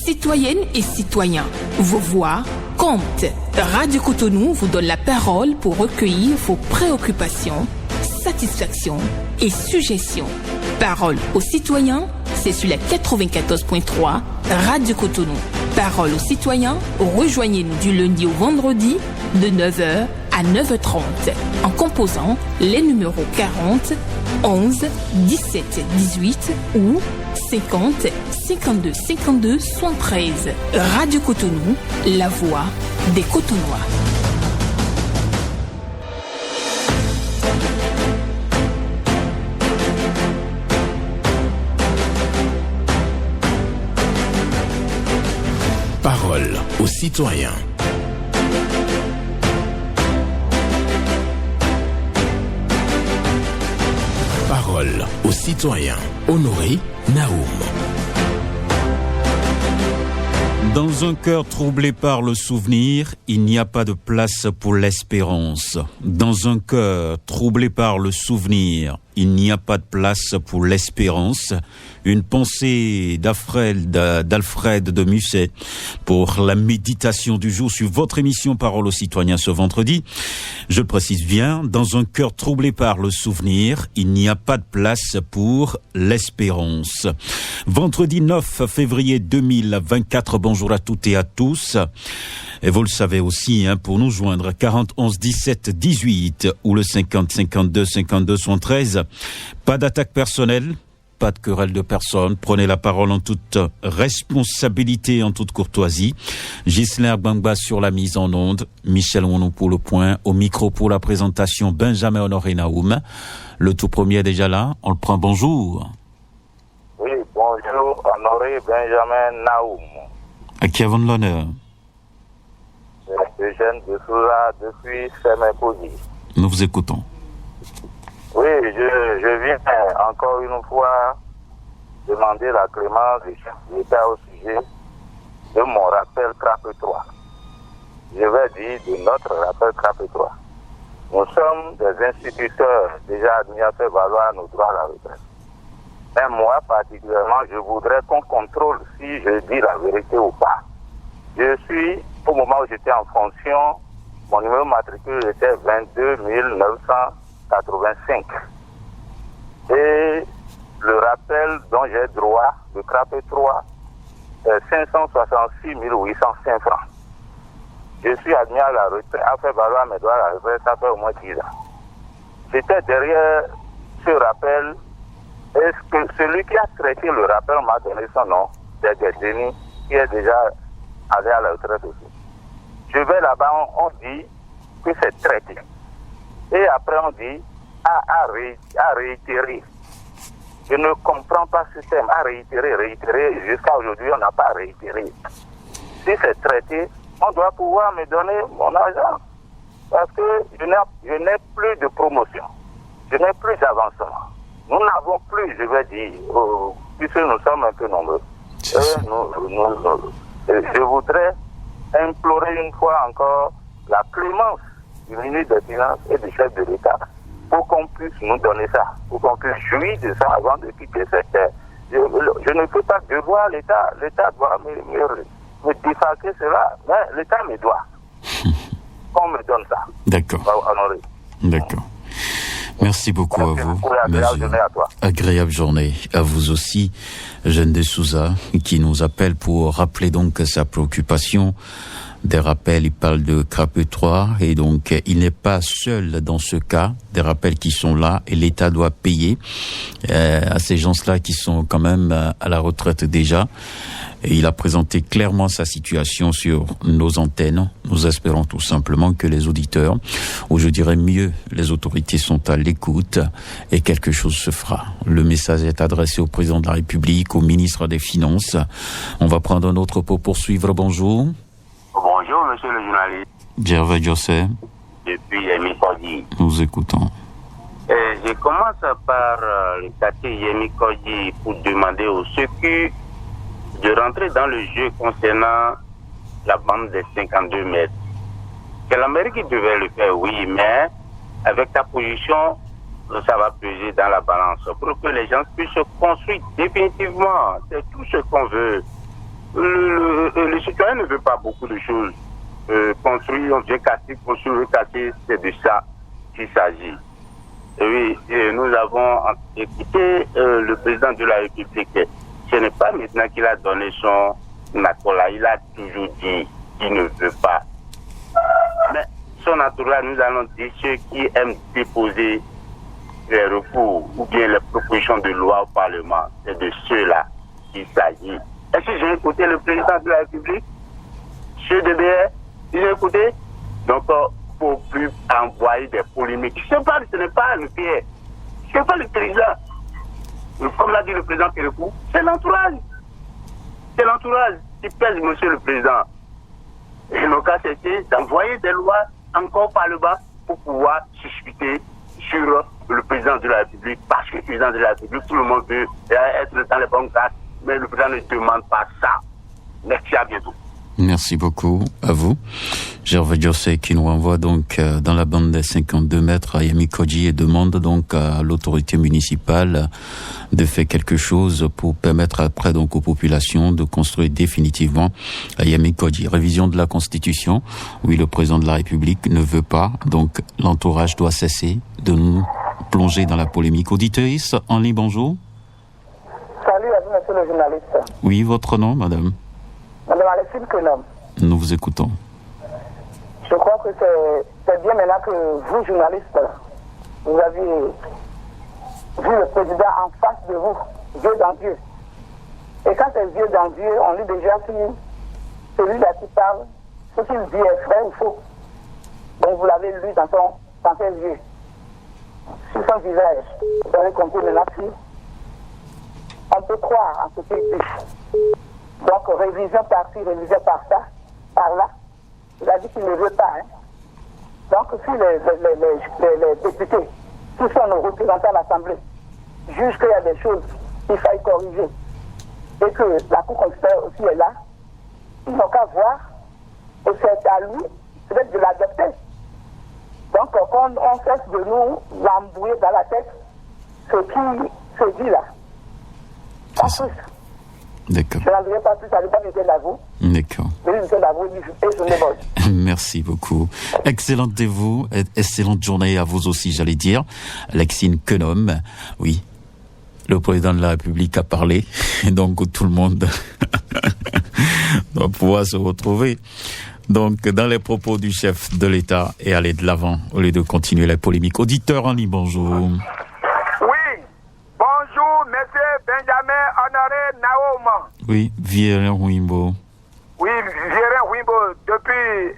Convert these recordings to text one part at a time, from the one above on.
Citoyennes et citoyens, vos voix comptent. Radio Cotonou vous donne la parole pour recueillir vos préoccupations, satisfactions et suggestions. Parole aux citoyens, c'est sur la 94.3 Radio Cotonou. Parole aux citoyens, rejoignez-nous du lundi au vendredi de 9h à 9h30 en composant les numéros 40 11 17 18 ou 50 52 52 73. Radio Cotonou, la voix des Cotonois. Parole aux citoyens. Parole aux citoyens. Honoré Naoum. Dans un cœur troublé par le souvenir, il n'y a pas de place pour l'espérance. Dans un cœur troublé par le souvenir, il n'y a pas de place pour l'espérance. Une pensée d'Alfred de Musset pour la méditation du jour sur votre émission Parole aux citoyens ce vendredi. Je précise bien, dans un cœur troublé par le souvenir, il n'y a pas de place pour l'espérance. Vendredi 9 février 2024, bonjour à toutes et à tous. Et vous le savez aussi, pour nous joindre, 40 11 17 18 ou le 50 52 52 73. Pas d'attaque personnelle, pas de querelle de personne. Prenez la parole en toute responsabilité, en toute courtoisie. Ghislain Agbangba sur la mise en onde, Michel Ounou pour le point, au micro pour la présentation, Benjamin Honoré Naoum. Le tout premier est déjà là, on le prend, bonjour. Oui, bonjour, Honoré Benjamin Naoum. À qui avons l'honneur? Eugène de Souza depuis Semekoudi. Nous vous écoutons. Oui, je viens encore une fois demander la clémence du chef d'État au sujet de mon rappel CRAP 3. Je vais dire de notre rappel CRAP 3. Nous sommes des instituteurs déjà admis à faire valoir nos droits à la retraite. Mais moi, particulièrement, je voudrais qu'on contrôle si je dis la vérité ou pas. Je suis, au moment où j'étais en fonction, mon numéro matricule était 22 985. Et le rappel dont j'ai droit, le CRAP 3, est 566 805 francs. Je suis admis à la retraite, à faire valoir mes droits à la retraite, ça fait au moins 10 ans. J'étais derrière ce rappel. Est-ce que celui qui a traité le rappel m'a donné son nom, c'est Denis, qui est déjà allé à la retraite aussi. Je vais là-bas, on dit que c'est traité. Et après on dit à réitérer. Je ne comprends pas ce terme, à réitérer. Jusqu'à aujourd'hui, on n'a pas réitéré. Si c'est traité, on doit pouvoir me donner mon argent. Parce que je n'ai plus de promotion. Je n'ai plus d'avancement. Nous n'avons plus, je vais dire, puisque nous sommes un peu nombreux. Je voudrais implorer une fois encore la clémence du ministre des Finances et du chef de l'État pour qu'on puisse nous donner ça, pour qu'on puisse jouir de ça avant de quitter cette terre. Je ne peux pas devoir l'État. L'État doit me défalquer cela, mais l'État me doit. Qu'on me donne ça. D'accord. Honoré. D'accord. Merci beaucoup à vous. Agréable journée à toi. Agréable journée à vous aussi, Jeanne de Souza, qui nous appelle pour rappeler donc sa préoccupation. Des rappels, il parle de CRAP 3 et donc il n'est pas seul dans ce cas. Des rappels qui sont là et l'État doit payer à ces gens-là qui sont quand même à la retraite déjà. Et il a présenté clairement sa situation sur nos antennes. Nous espérons tout simplement que les auditeurs, ou je dirais mieux, les autorités sont à l'écoute et quelque chose se fera. Le message est adressé au président de la République, au ministre des Finances. On va prendre un autre pour poursuivre. Bonjour. Bonjour, monsieur le journaliste. Gervais José. Depuis Yemi Kodji. Nous écoutons. Je commence par le quartier Yemi Kodji pour demander aux secours de rentrer dans le jeu concernant la bande des 52 mètres. C'est l'Amérique qui devait le faire, oui, mais avec ta position, ça va peser dans la balance pour que les gens puissent se construire définitivement. C'est tout ce qu'on veut. Le citoyen ne veut pas beaucoup de choses. Construire, on vient casser, construire, casser, c'est de ça qu'il s'agit. Oui, nous avons écouté le président de la République. Ce n'est pas maintenant qu'il a donné son accord là. Il a toujours dit qu'il ne veut pas. Mais son entourage, nous allons dire ceux qui aiment déposer les recours ou bien les propositions de loi au Parlement. C'est de ceux-là qu'il s'agit. Est-ce que j'ai écouté le président de la République? Ceux de BR, j'ai écouté. Donc, il ne faut plus envoyer des polémiques. Ce n'est pas le PR. Ce n'est pas le président. Comme l'a dit le président Kérékou, c'est l'entourage. C'est l'entourage qui pèse, monsieur le président. Et le cas, c'était d'envoyer des lois encore par le bas pour pouvoir discuter sur le président de la République. Parce que le président de la République, tout le monde veut être dans les bonnes classes, mais le président ne demande pas ça. Merci, à bientôt. Merci beaucoup à vous. Gervais Diossé qui nous envoie donc dans la bande des 52 mètres à Yamikoji et demande donc à l'autorité municipale de faire quelque chose pour permettre après donc aux populations de construire définitivement à Yamikoji. Révision de la Constitution. Oui, le président de la République ne veut pas, donc l'entourage doit cesser de nous plonger dans la polémique. Auditrice en ligne, bonjour. Salut à vous, monsieur le journaliste. Oui, votre nom, madame? Madame Alexine Kenom. Nous vous écoutons. Je crois que c'est bien maintenant que vous, journalistes, vous avez vu le président en face de vous, Dieu dans Dieu. Et quand c'est Dieu dans Dieu, on lit déjà si celui-là qui parle, ce qu'il dit est vrai ou faux. Donc vous l'avez lu dans ses yeux. Sur son visage, vous avez compris maintenant si on peut croire en ce qu'il dit. Donc, révision par-ci, révision par-ça, par-là. Il a dit qu'il ne veut pas. Donc, si les députés, qui sont nos représentants à l'Assemblée, jugent qu'il y a des choses qu'il faille corriger, et que la Cour constitutionnelle aussi est là, ils n'ont qu'à voir, et c'est à lui, peut-être de l'adopter. Donc, quand on cesse de nous l'embrouiller dans la tête, ce qui se dit là. En plus, d'accord. Je n'en dirai pas plus, ça ne pas m'aider à vous. D'accord. Merci beaucoup. Excellente journée à vous aussi, j'allais dire. Alexine Kenom, oui. Le président de la République a parlé, et donc tout le monde doit pouvoir se retrouver. Donc, dans les propos du chef de l'État et aller de l'avant, au lieu de continuer la polémique. Auditeur en ligne, bonjour. Bonjour, monsieur Benjamin Honoré Naouma. Oui, Vierin Wimbo. Oui, Vierin Wimbo, depuis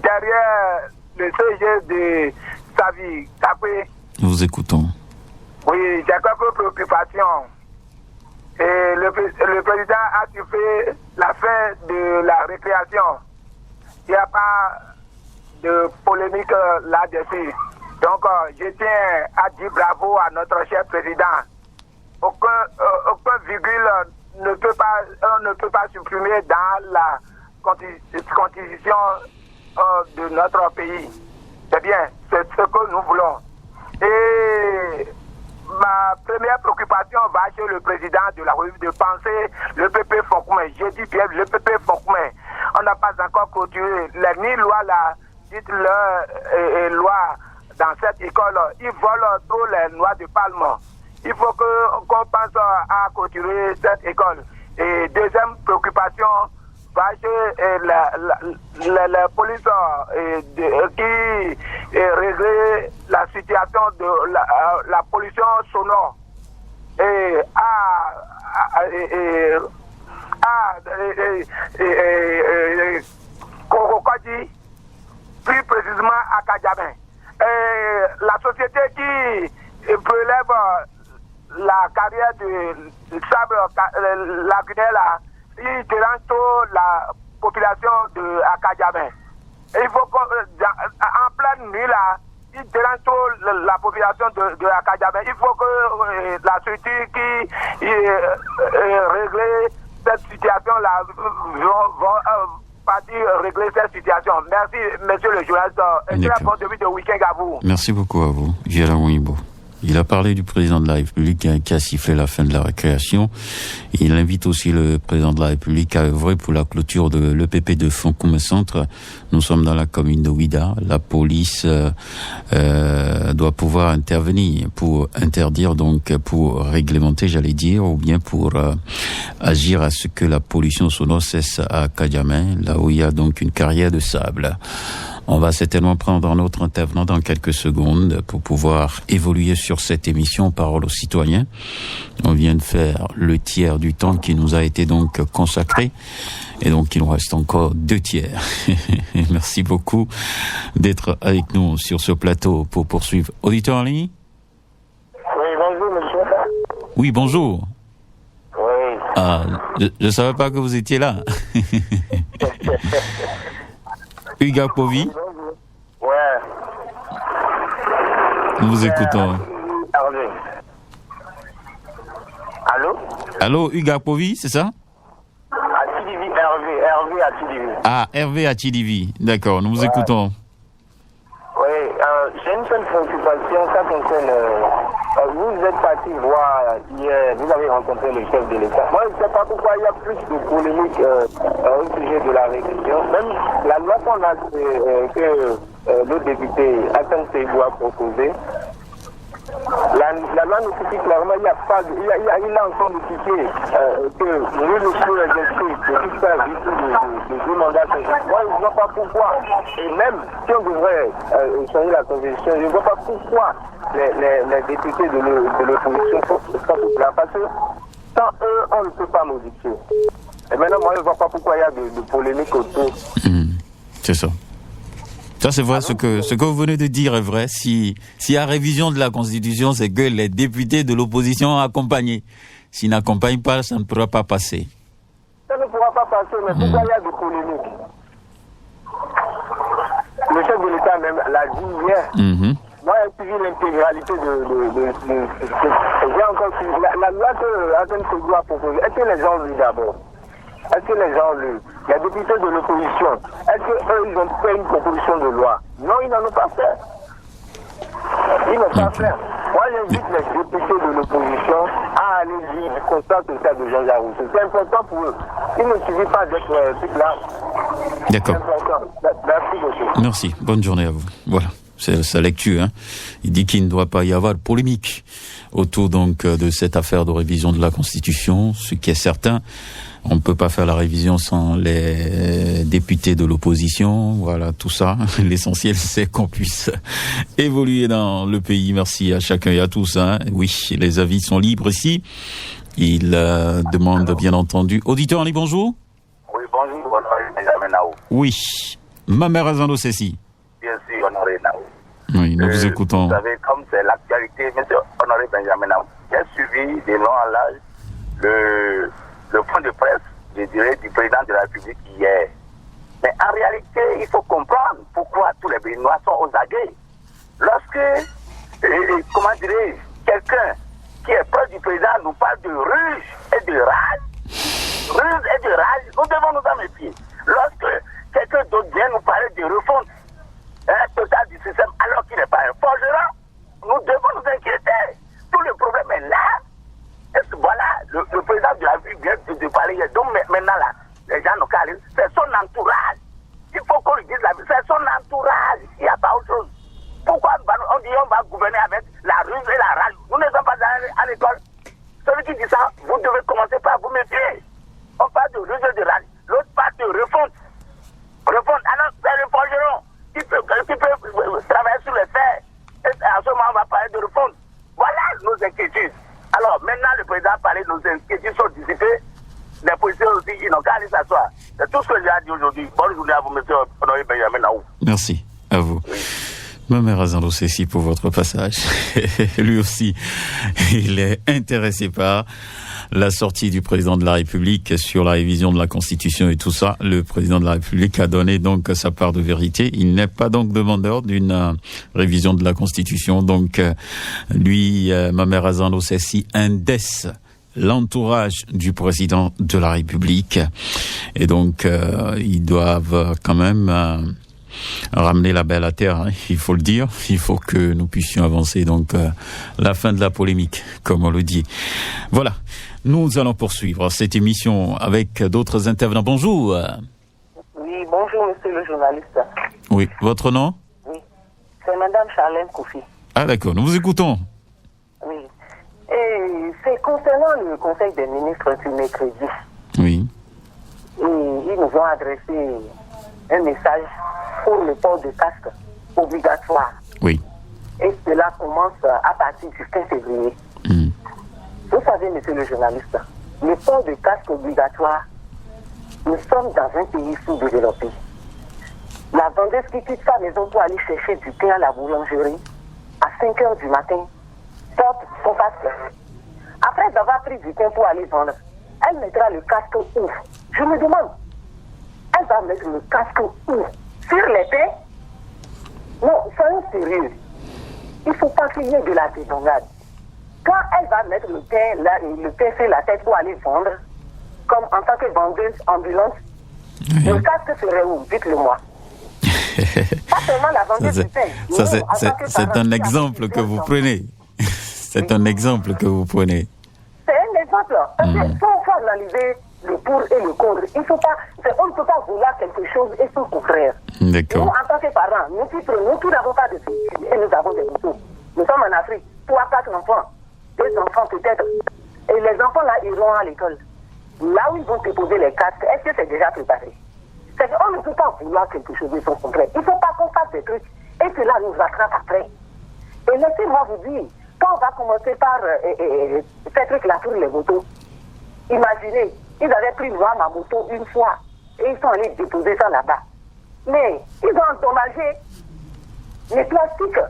derrière le CG de Savi Kapé. Nous vous écoutons. Oui, j'ai quelques préoccupations. Et le président a fait la fin de la récréation. Il n'y a pas de polémique là-dessus. Donc, je tiens à dire bravo à notre cher président. Aucun virgule ne peut pas supprimer dans la constitution de notre pays. C'est bien, c'est ce que nous voulons. Et ma première préoccupation va chez le président de la République de penser le PP Fonkoumé. J'ai dit bien le PP Fonkoumé. On n'a pas encore clôturé ni loi là, dites-le loi dans cette école. Ils volent trop les noix de palme. Il faut qu'on pense à clôturer cette école. Et deuxième préoccupation, va chez la police qui régler la situation de la pollution sonore. Et Korokodi, plus précisément à Kadjabin. La société qui prélève la carrière de sable lagunaire là, il dérange trop la population de Akadjabin. Il faut qu'en pleine nuit là, il dérange trop la population de Akadjabin. Il faut que la structure qui régler cette situation là partir régler cette situation. Merci, monsieur le journaliste. Et très bon début de week-end à vous. Merci beaucoup à vous, Vieira Wimbo. Il a parlé du président de la République qui a sifflé la fin de la récréation. Il invite aussi le président de la République à œuvrer pour la clôture de l'EPP de Fonkoum Centre. Nous sommes dans la commune de Ouida. La police doit pouvoir intervenir pour interdire, donc pour réglementer, j'allais dire, ou bien pour agir à ce que la pollution sonore cesse à Kadiamé, là où il y a donc une carrière de sable. On va certainement prendre un autre intervenant dans quelques secondes pour pouvoir évoluer sur cette émission Parole aux citoyens. On vient de faire le tiers du temps qui nous a été donc consacré. Et donc, il nous reste encore 2 tiers. Merci beaucoup d'être avec nous sur ce plateau pour poursuivre. Auditeur en ligne? Oui, bonjour, monsieur. Oui, bonjour. Oui. Ah, je savais pas que vous étiez là. Hugues Akpovi. Ouais. Nous vous écoutons. Hervé. Allô? Allô, Hugues Akpovi, c'est ça? Atidivi, Hervé Atidivi. Ah, Hervé Atidivi. D'accord, nous vous écoutons. Oui, j'ai une seule préoccupation, ça concerne... vous êtes parti voir hier, vous avez rencontré le chef de l'État. Moi, je ne sais pas pourquoi il y a plus de polémique au sujet de la révision. Même la loi qu'on a que le député Hassan Seydou a proposé, la loi nous dit clairement il a encore notifié que nous ne pouvons les inscrits de tout faire de 2 mandats. Moi, je ne vois pas pourquoi. Et même si on devrait changer la constitution, je ne vois pas pourquoi les députés de l'opposition sont là. Parce que sans eux, on ne peut pas modifier. Et maintenant, moi, je ne vois pas pourquoi il y a de polémique autour. C'est ça. Ça, c'est vrai, ce que vous venez de dire est vrai. S'il y a révision de la Constitution, c'est que les députés de l'opposition ont accompagné. S'ils n'accompagnent pas, ça ne pourra pas passer. Ça ne pourra pas passer, mais pourquoi il y a de polémique? Le chef de l'État même l'a dit hier. Moi, j'ai suivi l'intégralité j'ai encore suivi la loi que Hassan Seydou a proposée. Est-ce que les gens l'ont lu d'abord? Est-ce que les gens l'ont lu? Les députés de l'opposition, est-ce qu'eux, ils ont fait une proposition de loi? Non, ils n'en ont pas fait. Ils n'ont pas fait. Moi, j'invite les députés de l'opposition à aller lire le constat social de Jean-Jacques Rousseau. C'est important pour eux. Il ne suffit pas d'être tout là. D'accord. C'est important. Merci beaucoup. Merci. Bonne journée à vous. Voilà. C'est sa lecture. Il dit qu'il ne doit pas y avoir de polémique autour donc de cette affaire de révision de la Constitution. Ce qui est certain, on ne peut pas faire la révision sans les députés de l'opposition. Voilà, tout ça. L'essentiel, c'est qu'on puisse évoluer dans le pays. Merci à chacun et à tous. Oui, les avis sont libres ici. Il demande bien entendu. Auditeur, allez, bonjour. Oui, bonjour, Honoré Benjamin Naou. Oui. Ma mère Azando Ceci. Bien sûr, Honoré Naou. Oui, nous vous écoutons. Vous savez, comme c'est l'actualité, monsieur Honoré Benjamin Naou, j'ai suivi de long en large le point de presse, je dirais, du président de la République hier. Mais en réalité, il faut comprendre pourquoi tous les Béninois sont aux aguets. Lorsque, comment dirais-je, quelqu'un qui est proche du président nous parle de ruse et de rage, nous devons nous en méfier. Lorsque quelqu'un d'autre vient nous parler de refonte totale du système alors qu'il n'est pas un forgeron, nous devons nous inquiéter. Tout le problème est là. Et voilà, le président de la République vient de parler. Donc maintenant là, les gens n'ont qu'à aller. C'est son entourage. Il faut qu'on lui dise la vie. C'est son entourage. Il n'y a pas autre chose. Pourquoi on dit on va gouverner avec la ruse et la rage? Nous ne sommes pas à l'école. Celui qui dit ça, vous devez commencer par vous méfier. On parle de ruse et de rage. L'autre parle de refonte. Refonte. Alors, c'est le forgeron qui peut travailler sur les faits. Et à ce moment, on va parler de refonte. Voilà nos inquiétudes. Alors, maintenant, le président a parlé de nos inquiétudes sont dissipées. Les policiers aussi, ils n'ont qu'à aller s'asseoir. C'est tout ce que j'ai à dire aujourd'hui. Bonne journée à vous, monsieur Honoré Benjamin Naou. Merci à vous. Oui. Ma mère Azando Ceci pour votre passage. Lui aussi, il est intéressé par la sortie du président de la République sur la révision de la Constitution et tout ça. Le président de la République a donné donc sa part de vérité. Il n'est pas donc demandeur d'une révision de la Constitution. Donc, lui, ma mère Azando Ceci, indesse l'entourage du président de la République. Et donc, ils doivent quand même ramener la belle à terre, hein, il faut le dire. Il faut que nous puissions avancer. Donc, la fin de la polémique, comme on le dit. Voilà. Nous allons poursuivre cette émission avec d'autres intervenants. Bonjour. Oui, bonjour, monsieur le journaliste. Oui, votre nom? Oui, c'est madame Charlène Koufi. Ah, d'accord. Nous vous écoutons. Oui. Et c'est concernant le Conseil des ministres du mercredi. Oui. Et ils nous ont adressé un message pour le port de casque obligatoire. Oui. Et cela commence à partir du 15 février. Vous savez, monsieur le journaliste, le port de casque obligatoire, nous sommes dans un pays sous-développé. La vendeuse qui quitte sa maison pour aller chercher du pain à la boulangerie, à 5 h du matin, porte son casque. Après avoir pris du pain pour aller vendre, elle mettra le casque où? Je me demande, elle va mettre le casque où? Sur les pains? Non, soyons sérieux. Il ne faut pas qu'il y ait de la débandade. Quand elle va mettre le pain sur la tête pour aller vendre, comme en tant que vendeuse ambulante, le casque serait où? Dites-le-moi. Pas seulement la vendeuse du pain. C'est un exemple que vous prenez. C'est un exemple que vous prenez. C'est un exemple. Parce que si on faut analyser le pour et le contre, on ne peut pas vouloir quelque chose et son contraire. D'accord. Nous, en tant que parents, nous n'avons pas de véhicules et nous avons des motos. Nous sommes en Afrique, 3, 4 enfants, 2 enfants peut-être. Et les enfants là iront à l'école. Là où ils vont déposer les casques, est-ce que c'est déjà préparé? C'est qu'on ne peut pas vouloir quelque chose de son contraire. Il ne faut pas qu'on fasse des trucs et cela nous attrape après. Et laissez-moi vous dire, quand on va commencer par ces trucs-là sur les motos, imaginez, ils avaient pris moi ma moto une fois et ils sont allés déposer ça là-bas. Mais ils ont endommagé les plastiques.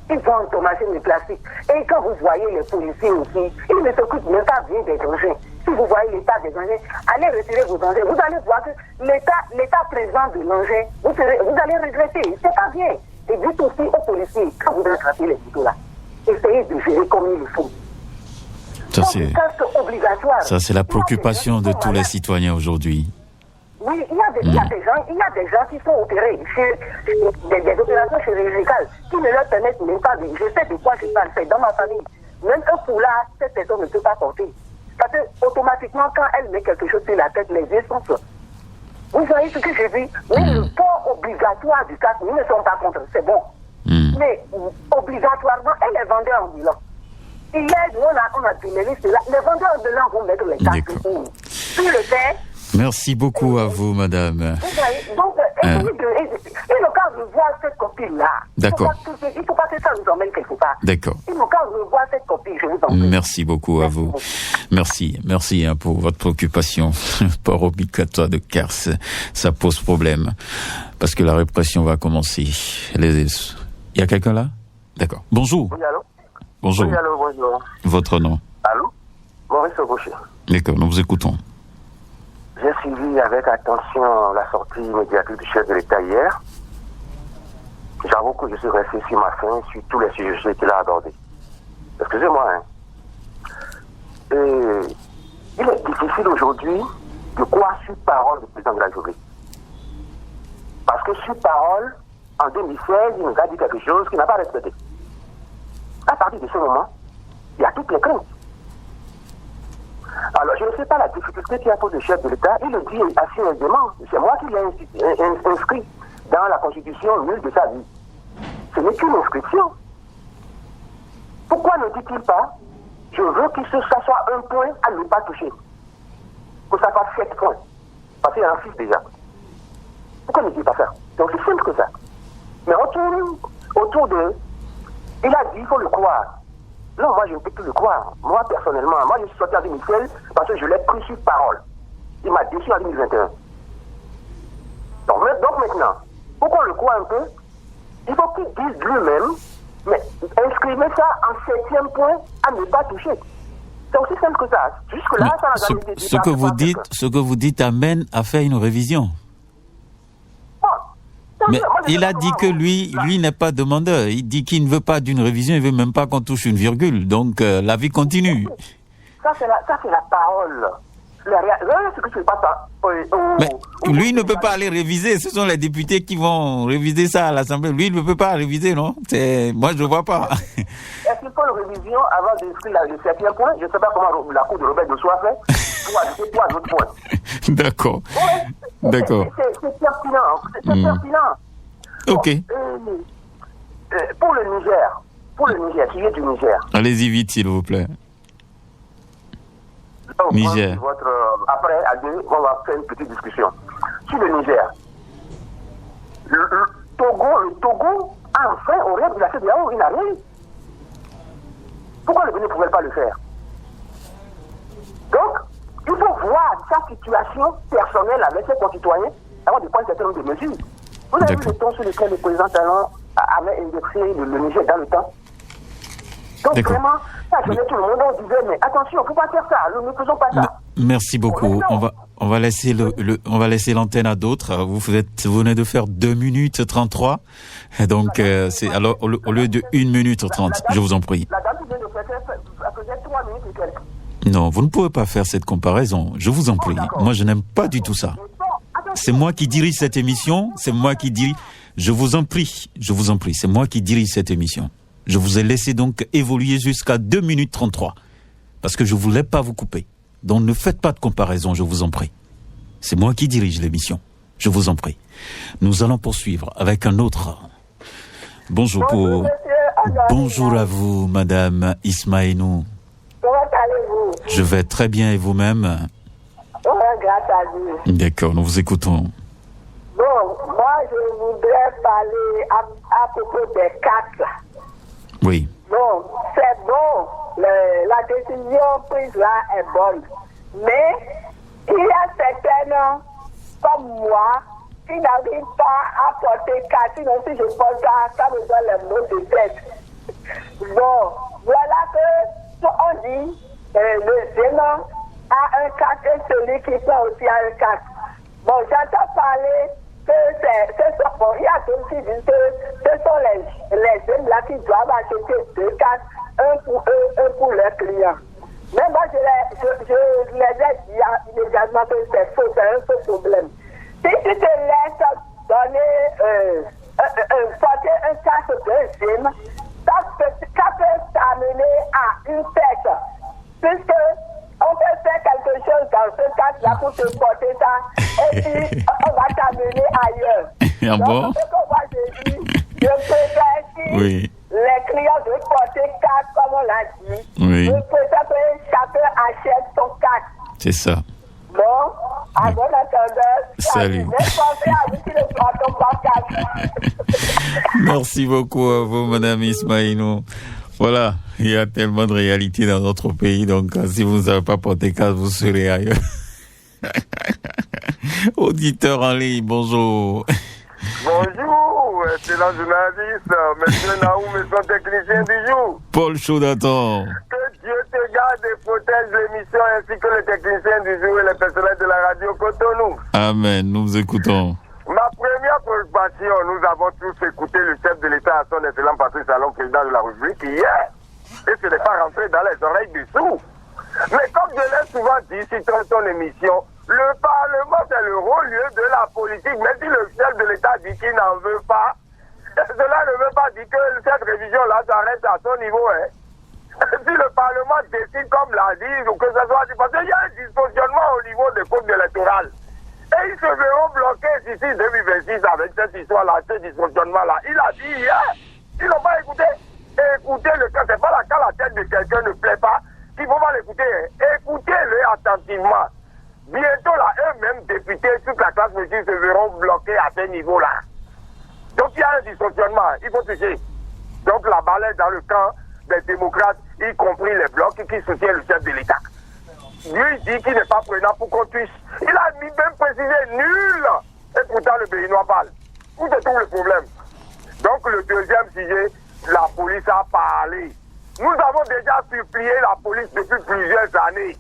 Ils ont endommagé les plastiques. Et quand vous voyez les policiers aussi, ils ne s'occupent même pas bien des dangers. Si vous voyez l'état des dangers, allez retirer vos dangers. Vous allez voir que l'état présent de danger, vous allez regretter. C'est pas bien. Et dites aussi aux policiers, quand vous attrapez les motos là, essayez de gérer comme il le faut. Ça, c'est la préoccupation de tous les citoyens aujourd'hui. Oui, il y a des gens qui sont opérés chez des opérations chirurgicales qui ne leur permettent même pas de... Je sais de quoi je parle, c'est dans ma famille. Même un foulard, cette personne ne peut pas porter. Parce que automatiquement, quand elle met quelque chose sur la tête, les yeux sont sur. Vous voyez ce que je dis? Oui, le port obligatoire du casque, nous ne sommes pas contre, c'est bon. Mais obligatoirement, elle est vendeur ambulant. Hier, on a démêlé cela. Les vendeurs ambulants vont mettre les casques sur le fait. Merci beaucoup à vous, madame. Donc, et le cas revoit cette copie-là. D'accord. Il ne faut pas que ça nous emmène quelque part. D'accord. Et le cas revoit cette copie, je vous en prie. Merci beaucoup à vous. Merci pour votre préoccupation. Port obligatoire de casque, ça pose problème. Parce que la répression va commencer. Il y a quelqu'un là? D'accord. Bonjour. Oui, allô? Bonjour. Oui, allô, bonjour. Votre nom? Allô? Maurice Gaucher. D'accord, nous vous écoutons. J'ai suivi avec attention la sortie médiatique du chef de l'État hier. J'avoue que je suis resté sur ma faim sur tous les sujets qu'il a abordés. Excusez-moi, hein. Et il est difficile aujourd'hui de croire sur parole du président de la République. Parce que sur parole, en 2016, il nous a dit quelque chose qu'il n'a pas respecté. À partir de ce moment, il y a toutes les craintes. Alors, je ne sais pas la difficulté qu'il y a pour le chef de l'État. Il le dit assez aisément. C'est moi qui l'ai inscrit dans la Constitution nulle de sa vie. Ce n'est qu'une inscription. Pourquoi ne dit-il pas « Je veux que ça soit un point à ne pas toucher ». Que ça fasse 7 points. Parce qu'il y en a 6 déjà. Pourquoi ne dit pas ça? C'est aussi simple que ça. Mais autour de... Il a dit, il faut le croire. Non, moi, je ne peux plus le croire. Moi, personnellement, je suis sorti en 2016 parce que je l'ai pris sur parole. Il m'a déçu en 2021. Donc maintenant, pour qu'on le croie un peu, il faut qu'il dise lui-même, mais inscrivez ça en 7e point à ne pas toucher. C'est aussi simple que ça. Jusque-là, ça n'a jamais été dit. Ce que vous dites amène à faire une révision. Mais il a dit que lui n'est pas demandeur. Il dit qu'il ne veut pas d'une révision, il ne veut même pas qu'on touche une virgule. Donc la vie continue. Ça c'est la parole. ce qui se passe Mais lui, il ne peut pas aller réviser. Ce sont les députés qui vont réviser ça à l'Assemblée. Lui, il ne peut pas réviser, non? Moi, je ne vois pas. Est-ce qu'il faut une révision avant d'inscrire le 7e point? Je ne sais pas comment la Cour de Robert de Soie fait pour ajouter 3 autres points. D'accord. D'accord. C'est pertinent. C'est pertinent. Ok. Pour le Niger, qui est du Niger. Allez-y vite, s'il vous plaît. Donc, Niger. Après, à deux, on va faire une petite discussion. Sur le Niger, le Togo a enfin, au rêve de la CEDEAO, il n'a rien. Pourquoi le Bénin ne pouvait pas le faire? Donc, il faut voir sa situation personnelle avec ses concitoyens avant de prendre un certain nombre de mesures. Vous avez vu le ton sur lequel le président Talon avait indexé le Niger dans le temps. Donc vraiment, ça gênait tout le monde. On disait, mais attention, il ne faut pas faire ça, nous ne faisons pas ça. Merci beaucoup. On va laisser on va laisser l'antenne à d'autres. Vous venez de faire 2 minutes 33. Donc, c'est alors au lieu de 1 minute 30, je vous en prie. La dame qui vient de faire faisait 3 minutes et quelques. Non, vous ne pouvez pas faire cette comparaison. Je vous en prie. Moi, je n'aime pas du tout ça. C'est moi qui dirige cette émission. C'est moi qui dirige. Je vous en prie. C'est moi qui dirige cette émission. Je vous ai laissé donc évoluer jusqu'à 2 minutes 33. Parce que je voulais pas vous couper. Donc ne faites pas de comparaison, je vous en prie. C'est moi qui dirige l'émission. Je vous en prie. Nous allons poursuivre avec un autre. Bonjour à vous, Madame Ismaïnou. Comment allez-vous? Je vais très bien et vous-même? Grâce à Dieu. D'accord, nous vous écoutons. Bon, moi je voudrais parler à propos des cartes. Oui. Bon, c'est bon, la décision prise là est bonne. Mais il y a certaines, comme moi, qui n'arrivent pas à porter carte. Sinon, si je porte carte, ça me donne les mots de tête. Bon, voilà que on dit le gênant a un carte et celui qui prend aussi a un carte. Bon, j'entends parler que bon, il y a d'autres qui disent que ce sont les jeunes là qui doivent acheter 2 cartes, un pour eux, un pour leurs clients. Mais moi, je les ai dit immédiatement que c'est faux, c'est un faux problème. Si tu te laisses donner, porter un casque de gym, ça peut t'amener à une fête. Puisque on peut faire quelque chose dans ce casque-là pour te porter ça, et puis on va t'amener ailleurs. Ah bon? Donc, ce que moi je dis, je préfère si les clients de porter casque, comme on l'a dit, je préfère que chacun achète son casque. C'est ça. Bon, à bon entendeur. Salut. Merci beaucoup à vous, Madame Ismaïnou. Voilà, il y a tellement de réalité dans notre pays, donc si vous ne savez pas porter casque, vous serez ailleurs. Auditeur en ligne, bonjour. Bonjour, excellent journaliste, monsieur Naou, monsieur technicien du jour. Paul Chaudatan. Que Dieu te garde et protège l'émission ainsi que les techniciens du jour et les personnels de la radio Cotonou. Amen, nous vous écoutons. Ma première préoccupation, nous avons tous écouté le chef de l'État à son excellent Patrice Talon, président de la République, hier. Et ce n'est pas rentré dans les oreilles du sourd. Mais comme je l'ai souvent dit, si dans ton émission, le Parlement c'est le haut lieu de la politique. Mais si le chef de l'État dit qu'il n'en veut pas, cela ne veut pas dire que cette révision-là s'arrête à son niveau. Hein. Si le Parlement décide comme l'a dit, ou que ce soit dit, parce qu'il y a un dysfonctionnement au niveau des comptes électorales. Et ils se verront bloqués d'ici 2026 avec cette histoire-là, ce dysfonctionnement-là. Il a dit hier, ils n'ont pas écouté. Écoutez-le, quand c'est pas là, quand la tête de quelqu'un ne plaît pas, il faut pas l'écouter. Écoutez-le attentivement. Bientôt, là, eux-mêmes députés, toute la classe politique se verront bloqués à ce niveau-là. Donc, il y a un dysfonctionnement, il faut toucher. Donc, la balle est dans le camp des démocrates, y compris les blocs qui soutiennent le chef de l'État. Lui dit qu'il n'est pas prenant pour qu'on puisse. Il a même précisé nul. Et pourtant, le Béninois parle. Où se trouve le problème? Donc, le deuxième sujet, la police a parlé. Nous avons déjà supplié la police depuis plusieurs années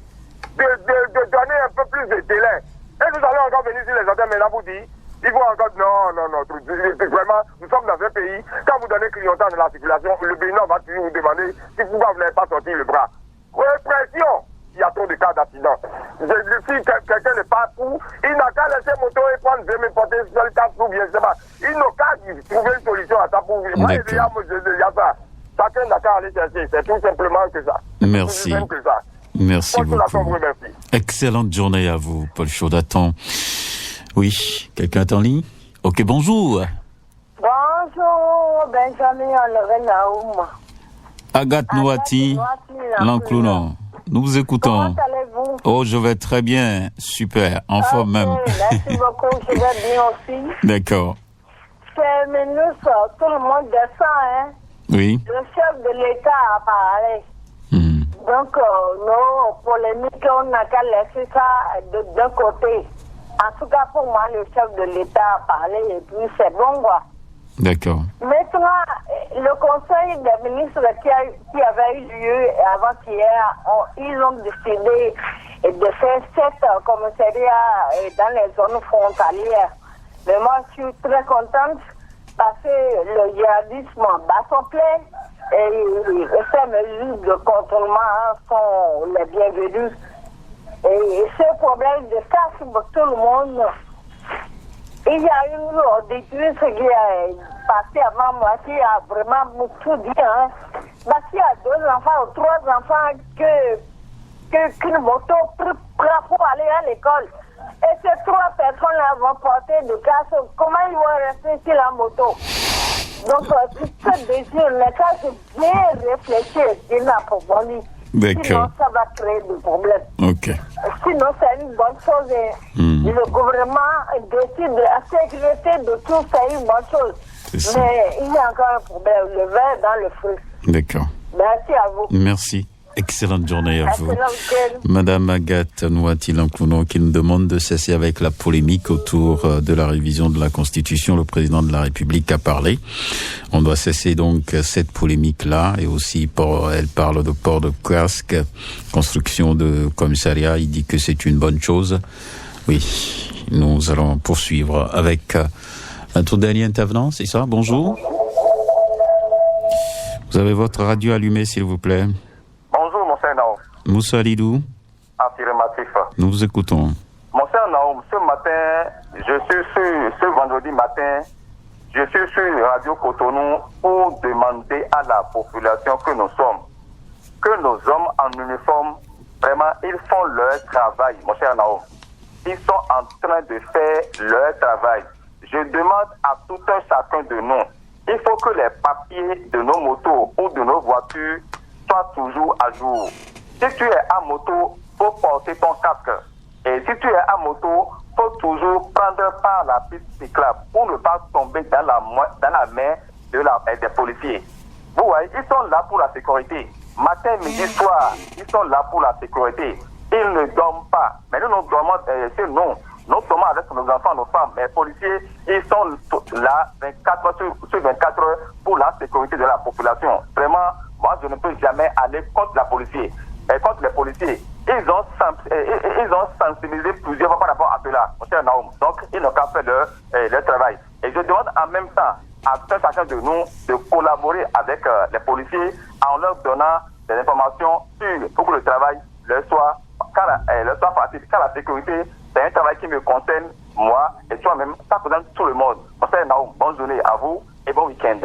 de donner un peu plus de délai. Et nous allons encore venir sur les antennes maintenant pour dire, il faut encore, non, vraiment, nous sommes dans un pays, quand vous donnez clignotant de la circulation, le Bénin va toujours vous demander si pourquoi vous n'avez pas sorti le bras. Répression. il y a trop de cas d'accident. Si quelqu'un n'est pas fou, il n'a qu'à laisser moto et prendre 2 000 portées sur le cas ou bien je sais pas. Il n'a qu'à trouver une solution à ça pour vivre. Moi, il y a ça. Chacun n'a qu'à aller chercher. C'est tout simplement que ça. Merci. Que ça. Merci beaucoup. Merci. Excellente journée à vous, Paul Chaudatan. Oui, quelqu'un est en ligne? Ok, bonjour. Bonjour, Benjamin Honoré Naoum. Agathe Nouati, l'Enclounon. Nous vous écoutons. Comment allez-vous? Oh, je vais très bien. Super. En forme même. Merci beaucoup. Je vais bien aussi. D'accord. C'est ministre, tout le monde descend, hein? Oui. Le chef de l'État a parlé. Donc, nos polémiques, on n'a qu'à laisser ça d'un côté. En tout cas, pour moi, le chef de l'État a parlé et puis c'est bon, quoi. D'accord. Maintenant, le conseil des ministres qui avait eu lieu avant-hier, ils ont décidé de faire 7 commissariats dans les zones frontalières. Mais moi, je suis très contente parce que le djihadisme bat son plein et ces mesures de contrôlement sont les bienvenues. Et ce problème de casse pour tout le monde, il y a une auditrice qui est passée avant moi qui a vraiment tout dit. Hein. Parce qu'il y a 2 enfants ou 3 enfants qu'une moto prend pour aller à l'école. Et ces 3 personnes-là vont porter des casques. Comment ils vont rester sur la moto? Donc, ce désir, les casques bien réfléchir, il n'a pas bon. D'accord. Sinon, ça va créer des problèmes. Ok. Sinon, c'est une bonne chose. Le gouvernement décide de la sécurité de tout, c'est une bonne chose. Mais il y a encore un problème, le verre dans le feu. D'accord. Merci à vous. Merci. Excellente journée à vous. Excellent. Madame Agathe Nouati-L'Enclounon qui nous demande de cesser avec la polémique autour de la révision de la Constitution. Le président de la République a parlé. On doit cesser donc cette polémique-là et aussi elle parle de port de casque, construction de commissariat. Il dit que c'est une bonne chose. Oui, nous allons poursuivre avec notre dernier intervenant, c'est ça? Bonjour. Vous avez votre radio allumée, s'il vous plaît. Bonjour, mon cher Naoum. Moussa Alidou. Affirmatif. Nous vous écoutons. Mon cher Naoum, ce matin, ce vendredi matin, je suis sur Radio Cotonou pour demander à la population que nous sommes, que nos hommes en uniforme, vraiment, ils font leur travail, mon cher Naoum. Ils sont en train de faire leur travail. Je demande à tout un chacun de nous, il faut que les papiers de nos motos ou de nos voitures soient toujours à jour. Si tu es à moto, faut porter ton casque. Et si tu es à moto, faut toujours prendre par la piste cyclable pour ne pas tomber dans la main des policiers. Vous voyez, ils sont là pour la sécurité. Matin, midi, soir, ils sont là pour la sécurité. Ils ne dorment pas. Mais nous dormons chez nous. Nous sommes avec nos enfants, nos femmes. Mais les policiers, ils sont là 24 heures sur 24 heures pour la sécurité de la population. Vraiment, moi, je ne peux jamais aller contre la policier. Et contre les policiers, ils ont sensibilisé plusieurs fois par rapport à cela, mon cher Naoum. Donc, ils n'ont qu'à faire leur travail. Et je demande en même temps à chacun de nous de collaborer avec les policiers en leur donnant des informations pour que le travail leur soit facile. Car la sécurité, c'est un travail qui me concerne, moi, et toi-même, ça concerne tout le monde. Mon cher Naoum, bonne journée à vous et bon week-end.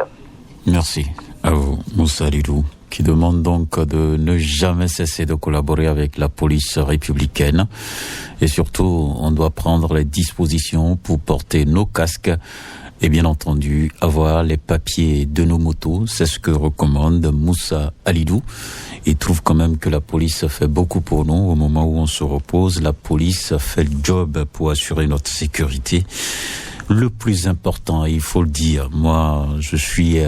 Merci à vous, Moussa Alidou, qui demande donc de ne jamais cesser de collaborer avec la police républicaine. Et surtout, on doit prendre les dispositions pour porter nos casques et bien entendu avoir les papiers de nos motos. C'est ce que recommande Moussa Alidou. Il trouve quand même que la police fait beaucoup pour nous. Au moment où on se repose, la police fait le job pour assurer notre sécurité. Le plus important, il faut le dire, moi je suis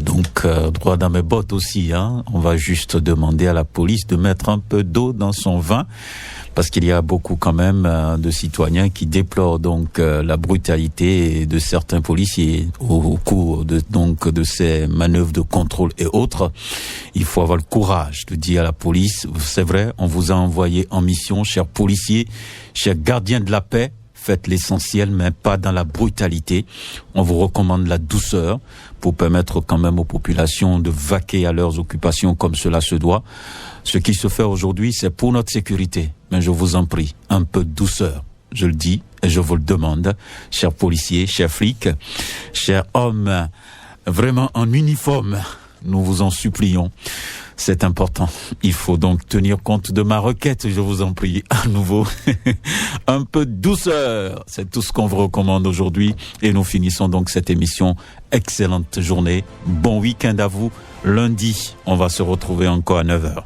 droit dans mes bottes aussi, hein. On va juste demander à la police de mettre un peu d'eau dans son vin, parce qu'il y a beaucoup quand même de citoyens qui déplorent donc la brutalité de certains policiers au cours de ces manœuvres de contrôle et autres. Il faut avoir le courage de dire à la police, c'est vrai, on vous a envoyé en mission, chers policiers, chers gardiens de la paix. Faites l'essentiel, mais pas dans la brutalité. On vous recommande la douceur pour permettre quand même aux populations de vaquer à leurs occupations comme cela se doit. Ce qui se fait aujourd'hui, c'est pour notre sécurité. Mais je vous en prie, un peu de douceur. Je le dis et je vous le demande, chers policiers, chers flics, chers hommes vraiment en uniforme, nous vous en supplions. C'est important. Il faut donc tenir compte de ma requête, je vous en prie, à nouveau. Un peu de douceur, c'est tout ce qu'on vous recommande aujourd'hui. Et nous finissons donc cette émission. Excellente journée, bon week-end à vous. Lundi, on va se retrouver encore à 9h.